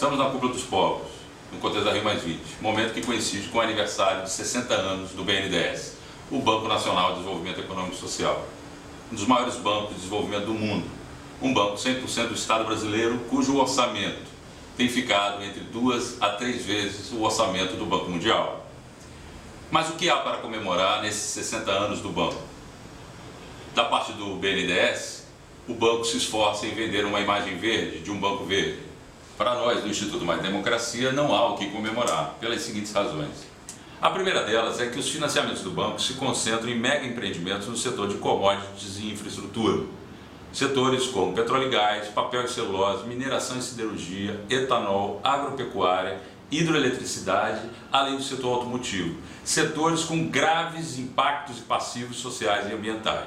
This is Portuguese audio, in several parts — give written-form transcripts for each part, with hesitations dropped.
Estamos na cúpula dos povos, no contexto da Rio+20, momento que coincide com o aniversário de 60 anos do BNDES, o Banco Nacional de Desenvolvimento Econômico e Social, um dos maiores bancos de desenvolvimento do mundo, um banco 100% do Estado brasileiro, cujo orçamento tem ficado entre 2 a 3 vezes o orçamento do Banco Mundial. Mas o que há para comemorar nesses 60 anos do banco? Da parte do BNDES, o banco se esforça em vender uma imagem verde de um banco verde. Para nós, do Instituto Mais Democracia, não há o que comemorar, pelas seguintes razões. A primeira delas é que os financiamentos do banco se concentram em mega empreendimentos no setor de commodities e infraestrutura. Setores como petróleo e gás, papel e celulose, mineração e siderurgia, etanol, agropecuária, hidroeletricidade, além do setor automotivo. Setores com graves impactos e passivos sociais e ambientais.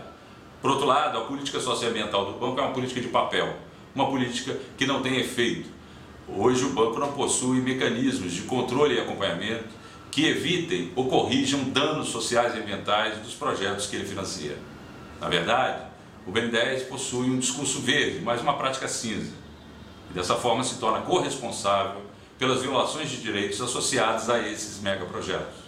Por outro lado, a política socioambiental do banco é uma política de papel, uma política que não tem efeito. Hoje o banco não possui mecanismos de controle e acompanhamento que evitem ou corrijam danos sociais e ambientais dos projetos que ele financia. Na verdade, o BNDES possui um discurso verde, mas uma prática cinza. E dessa forma se torna corresponsável pelas violações de direitos associados a esses megaprojetos.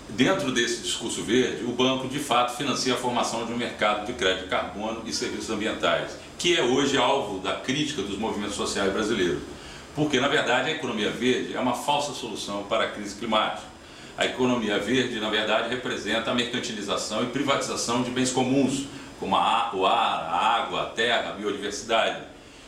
Dentro desse discurso verde, o banco de fato financia a formação de um mercado de crédito de carbono e serviços ambientais, que é hoje alvo da crítica dos movimentos sociais brasileiros. Porque, na verdade, a economia verde é uma falsa solução para a crise climática. A economia verde, na verdade, representa a mercantilização e privatização de bens comuns, como o ar, a água, a terra, a biodiversidade.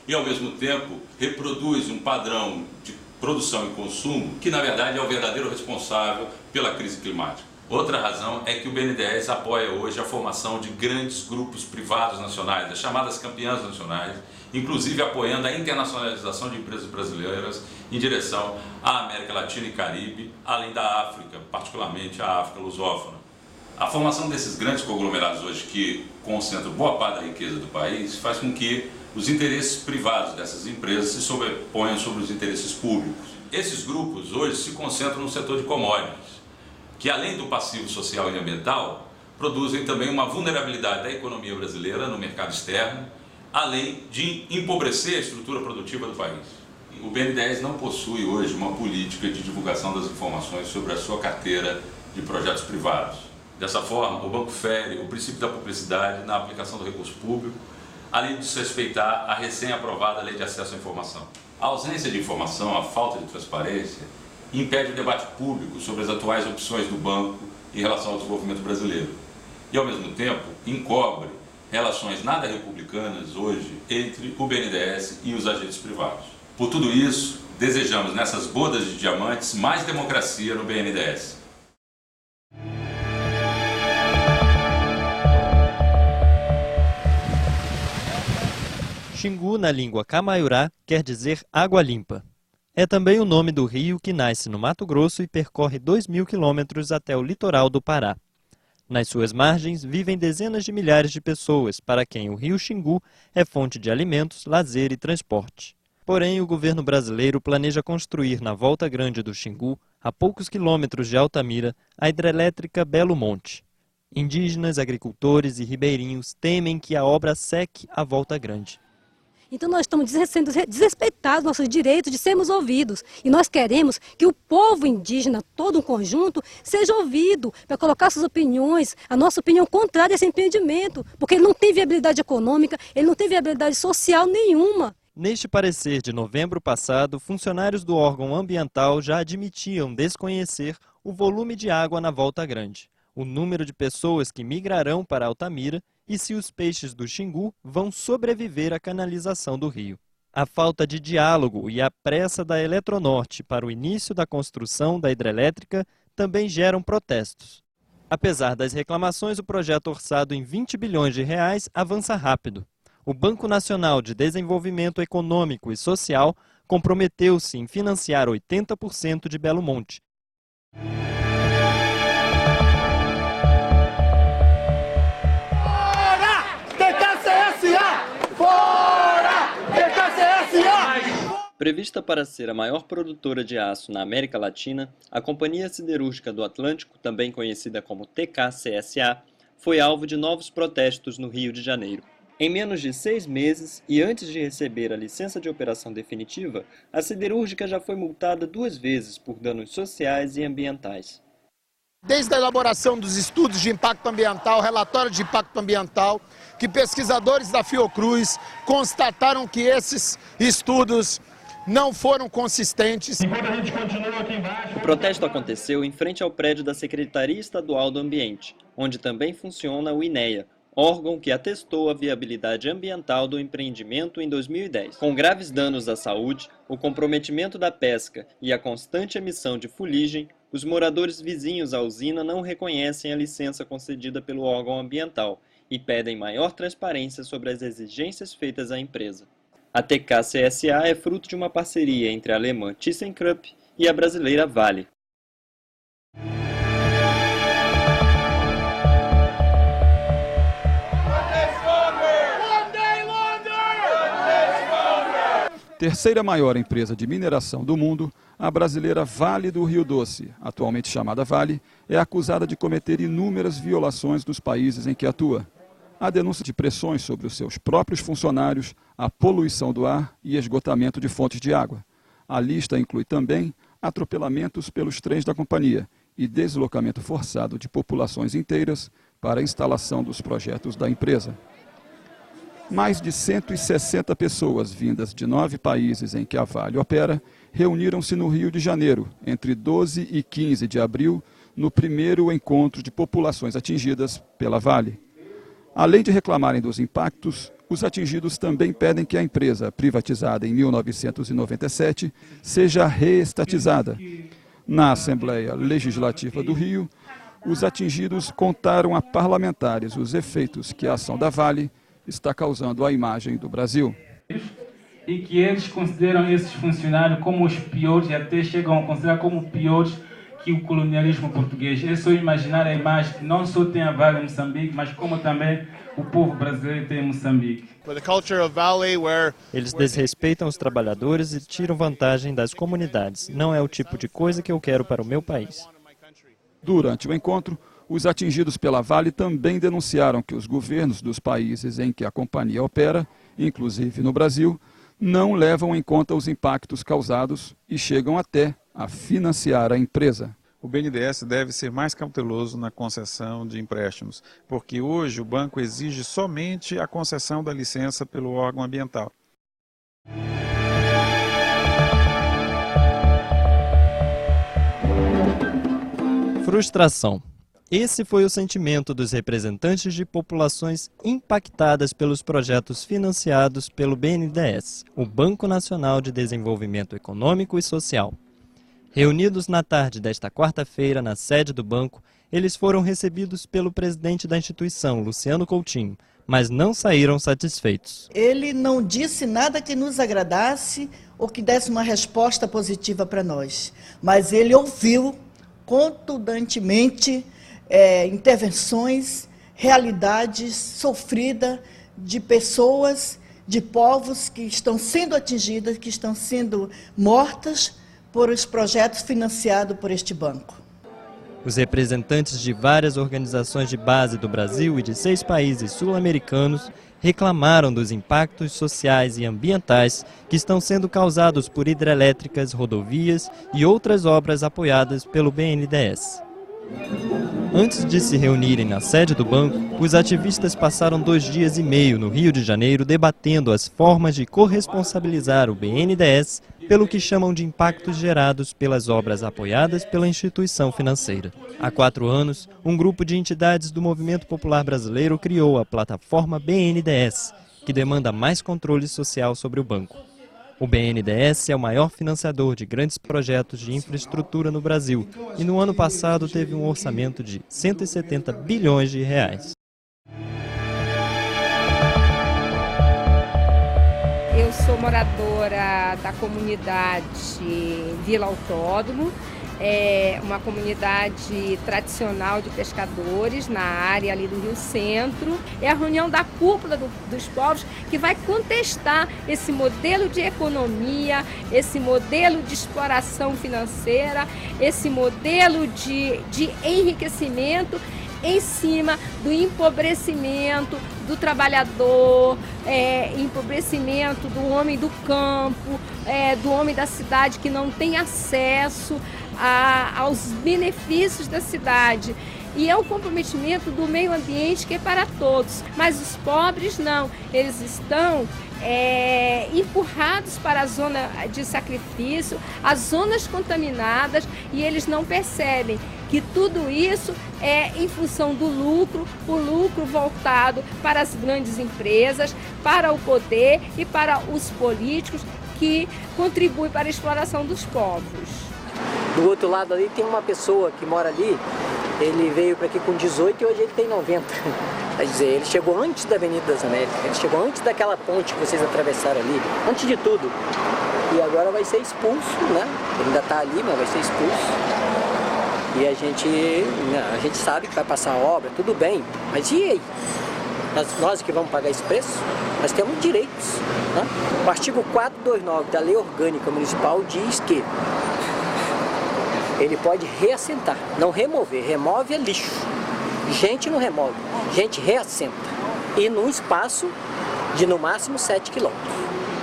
E, ao mesmo tempo, reproduz um padrão de produção e consumo que, na verdade, é o verdadeiro responsável pela crise climática. Outra razão é que o BNDES apoia hoje a formação de grandes grupos privados nacionais, as chamadas campeãs nacionais, inclusive apoiando a internacionalização de empresas brasileiras em direção à América Latina e Caribe, além da África, particularmente a África lusófona. A formação desses grandes conglomerados hoje, que concentram boa parte da riqueza do país, faz com que os interesses privados dessas empresas se sobreponham sobre os interesses públicos. Esses grupos hoje se concentram no setor de commodities, que além do passivo social e ambiental, produzem também uma vulnerabilidade da economia brasileira no mercado externo, além de empobrecer a estrutura produtiva do país. O BNDES não possui hoje uma política de divulgação das informações sobre a sua carteira de projetos privados. Dessa forma, o banco fere o princípio da publicidade na aplicação do recurso público, além de desrespeitar a recém-aprovada Lei de Acesso à Informação. A ausência de informação, a falta de transparência, impede o debate público sobre as atuais opções do banco em relação ao desenvolvimento brasileiro e, ao mesmo tempo, encobre relações nada republicanas hoje entre o BNDES e os agentes privados. Por tudo isso, desejamos nessas bodas de diamantes mais democracia no BNDES. Xingu, na língua camaiurá, quer dizer água limpa. É também o nome do rio que nasce no Mato Grosso e percorre 2.000 quilômetros até o litoral do Pará. Nas suas margens vivem dezenas de milhares de pessoas, para quem o rio Xingu é fonte de alimentos, lazer e transporte. Porém, o governo brasileiro planeja construir na volta grande do Xingu, a poucos quilômetros de Altamira, a hidrelétrica Belo Monte. Indígenas, agricultores e ribeirinhos temem que a obra seque a volta grande. Então nós estamos sendo desrespeitados nossos direitos de sermos ouvidos. E nós queremos que o povo indígena, todo um conjunto, seja ouvido para colocar suas opiniões, a nossa opinião contrária a esse empreendimento, porque ele não tem viabilidade econômica, ele não tem viabilidade social nenhuma. Neste parecer de novembro passado, funcionários do órgão ambiental já admitiam desconhecer o volume de água na Volta Grande, o número de pessoas que migrarão para Altamira e se os peixes do Xingu vão sobreviver à canalização do rio. A falta de diálogo e a pressa da Eletronorte para o início da construção da hidrelétrica também geram protestos. Apesar das reclamações, o projeto orçado em 20 bilhões de reais avança rápido. O Banco Nacional de Desenvolvimento Econômico e Social comprometeu-se em financiar 80% de Belo Monte. Prevista para ser a maior produtora de aço na América Latina, a Companhia Siderúrgica do Atlântico, também conhecida como TKCSA, foi alvo de novos protestos no Rio de Janeiro. Em menos de 6 meses e antes de receber a licença de operação definitiva, a siderúrgica já foi multada 2 vezes por danos sociais e ambientais. Desde a elaboração dos estudos de impacto ambiental, relatório de impacto ambiental, que pesquisadores da Fiocruz constataram que esses estudos não foram consistentes. O protesto aconteceu em frente ao prédio da Secretaria Estadual do Ambiente, onde também funciona o INEA, órgão que atestou a viabilidade ambiental do empreendimento em 2010. Com graves danos à saúde, o comprometimento da pesca e a constante emissão de fuligem, os moradores vizinhos à usina não reconhecem a licença concedida pelo órgão ambiental e pedem maior transparência sobre as exigências feitas à empresa. A TK-CSA é fruto de uma parceria entre a alemã ThyssenKrupp e a brasileira Vale. Terceira maior empresa de mineração do mundo, a brasileira Vale do Rio Doce, atualmente chamada Vale, é acusada de cometer inúmeras violações nos países em que atua. Há denúncia de pressões sobre os seus próprios funcionários, a poluição do ar e esgotamento de fontes de água. A lista inclui também atropelamentos pelos trens da companhia e deslocamento forçado de populações inteiras para a instalação dos projetos da empresa. Mais de 160 pessoas vindas de 9 países em que a Vale opera reuniram-se no Rio de Janeiro, entre 12 e 15 de abril, no primeiro encontro de populações atingidas pela Vale. Além de reclamarem dos impactos, os atingidos também pedem que a empresa, privatizada em 1997, seja reestatizada. Na Assembleia Legislativa do Rio, os atingidos contaram a parlamentares os efeitos que a ação da Vale está causando à imagem do Brasil. E que eles consideram esses funcionários como os piores, e até chegam a considerar como piores que o colonialismo português. É só imaginar a imagem que não só tem a Vale em Moçambique, mas como também o povo brasileiro tem em Moçambique. Eles desrespeitam os trabalhadores e tiram vantagem das comunidades. Não é o tipo de coisa que eu quero para o meu país. Durante o encontro, os atingidos pela Vale também denunciaram que os governos dos países em que a companhia opera, inclusive no Brasil, não levam em conta os impactos causados e chegam até a financiar a empresa. O BNDES deve ser mais cauteloso na concessão de empréstimos, porque hoje o banco exige somente a concessão da licença pelo órgão ambiental. Frustração. Esse foi o sentimento dos representantes de populações impactadas pelos projetos financiados pelo BNDES, o Banco Nacional de Desenvolvimento Econômico e Social. Reunidos na tarde desta quarta-feira na sede do banco, eles foram recebidos pelo presidente da instituição, Luciano Coutinho, mas não saíram satisfeitos. Ele não disse nada que nos agradasse ou que desse uma resposta positiva para nós, mas ele ouviu contundentemente intervenções, realidades sofridas de pessoas, de povos que estão sendo atingidas, que estão sendo mortas por os projetos financiados por este banco. Os representantes de várias organizações de base do Brasil e de 6 países sul-americanos reclamaram dos impactos sociais e ambientais que estão sendo causados por hidrelétricas, rodovias e outras obras apoiadas pelo BNDES. Antes de se reunirem na sede do banco, os ativistas passaram 2 dias e meio no Rio de Janeiro debatendo as formas de corresponsabilizar o BNDES pelo que chamam de impactos gerados pelas obras apoiadas pela instituição financeira. Há 4 anos, um grupo de entidades do Movimento Popular Brasileiro criou a plataforma BNDES, que demanda mais controle social sobre o banco. O BNDES é o maior financiador de grandes projetos de infraestrutura no Brasil e no ano passado teve um orçamento de 170 bilhões de reais. Eu sou moradora da comunidade Vila Autódromo, é uma comunidade tradicional de pescadores na área ali do Rio Centro. É a reunião da cúpula dos povos que vai contestar esse modelo de economia, esse modelo de exploração financeira, esse modelo de enriquecimento em cima do empobrecimento do trabalhador, empobrecimento do homem do campo, do homem da cidade que não tem acesso aos benefícios da cidade. E é o comprometimento do meio ambiente que é para todos, mas os pobres não, eles estão empurrados para a zona de sacrifício, as zonas contaminadas, e eles não percebem que tudo isso é em função do lucro, o lucro voltado para as grandes empresas, para o poder e para os políticos que contribuem para a exploração dos povos. Do outro lado ali tem uma pessoa que mora ali, ele veio para aqui com 18 e hoje ele tem 90. Quer dizer, ele chegou antes da Avenida das Américas, ele chegou antes daquela ponte que vocês atravessaram ali, antes de tudo. E agora vai ser expulso, né? Ele ainda está ali, mas vai ser expulso. E a gente sabe que vai passar a obra, tudo bem, mas e aí? Nós que vamos pagar esse preço, nós temos direitos. Né? O artigo 429 da Lei Orgânica Municipal diz que ele pode reassentar, não remover. Remove é lixo. Gente não remove, gente reassenta. E num espaço de no máximo 7 quilômetros.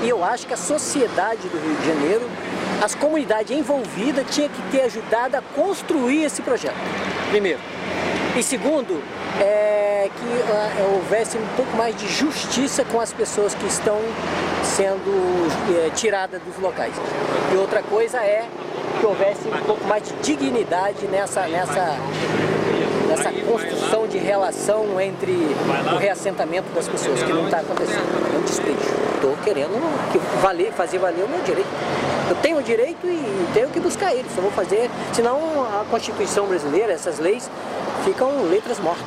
E eu acho que a sociedade do Rio de Janeiro, as comunidades envolvidas, tinha que ter ajudado a construir esse projeto, primeiro. E segundo, que houvesse um pouco mais de justiça com as pessoas que estão sendo tiradas dos locais. E outra coisa é que houvesse um pouco mais de dignidade nessa construção de relação entre o reassentamento das pessoas, que não está acontecendo. É um despejo. Estou querendo fazer valer o meu direito. Eu tenho o direito e tenho que buscar ele. Só vou fazer, senão a Constituição brasileira, essas leis, ficam letras mortas.